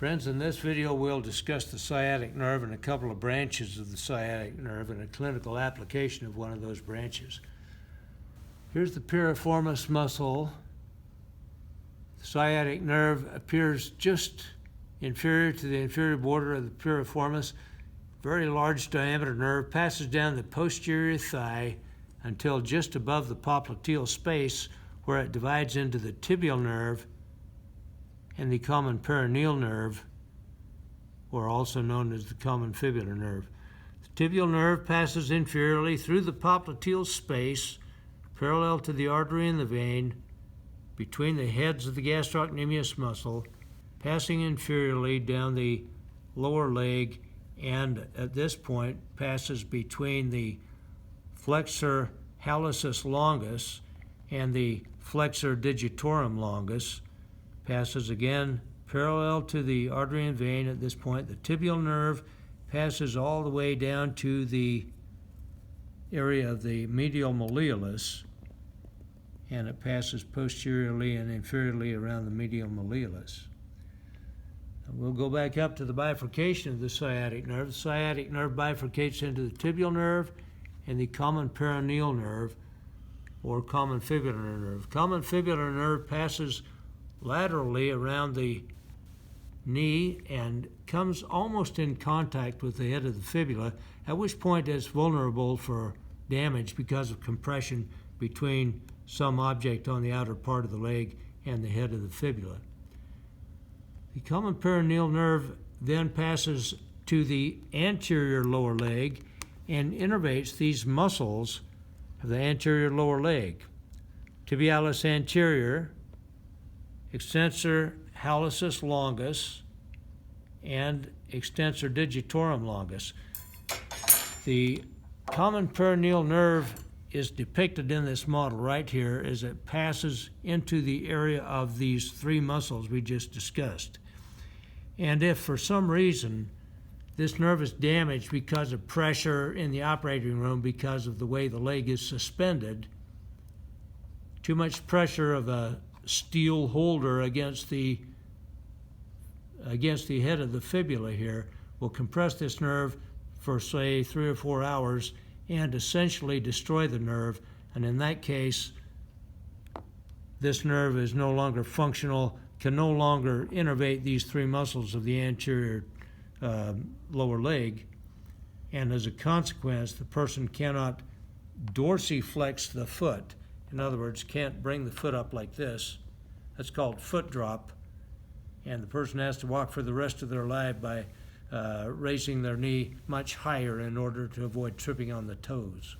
Friends, in this video we'll discuss the sciatic nerve and a couple of branches of the sciatic nerve and a clinical application of one of those branches. Here's the piriformis muscle. The sciatic nerve appears just inferior to the inferior border of the piriformis. Very large diameter nerve, passes down the posterior thigh until just above the popliteal space, where it divides into the tibial nerve and the common peroneal nerve, or also known as the common fibular nerve. The tibial nerve passes inferiorly through the popliteal space, parallel to the artery and the vein, between the heads of the gastrocnemius muscle, passing inferiorly down the lower leg, and at this point passes between the flexor hallucis longus and the flexor digitorum longus, passes again parallel to the artery and vein. At this point, the tibial nerve passes all the way down to the area of the medial malleolus, and it passes posteriorly and inferiorly around the medial malleolus. We'll go back up to the bifurcation of the sciatic nerve. The sciatic nerve bifurcates into the tibial nerve and the common peroneal nerve, or common fibular nerve. Common fibular nerve passes laterally around the knee and comes almost in contact with the head of the fibula, at which point it's vulnerable for damage because of compression between some object on the outer part of the leg and the head of the fibula. The common peroneal nerve then passes to the anterior lower leg and innervates these muscles of the anterior lower leg: tibialis anterior, extensor hallucis longus, and extensor digitorum longus. The common peroneal nerve is depicted in this model right here as it passes into the area of these three muscles we just discussed. And if for some reason this nerve is damaged because of pressure in the operating room because of the way the leg is suspended, too much pressure of a steel holder against the head of the fibula here will compress this nerve for, say, 3 or 4 hours and essentially destroy the nerve. And in that case, this nerve is no longer functional, can no longer innervate these three muscles of the anterior lower leg, and as a consequence, the person cannot dorsiflex the foot. In other words, can't bring the foot up like this. That's called foot drop, and the person has to walk for the rest of their life by raising their knee much higher in order to avoid tripping on the toes.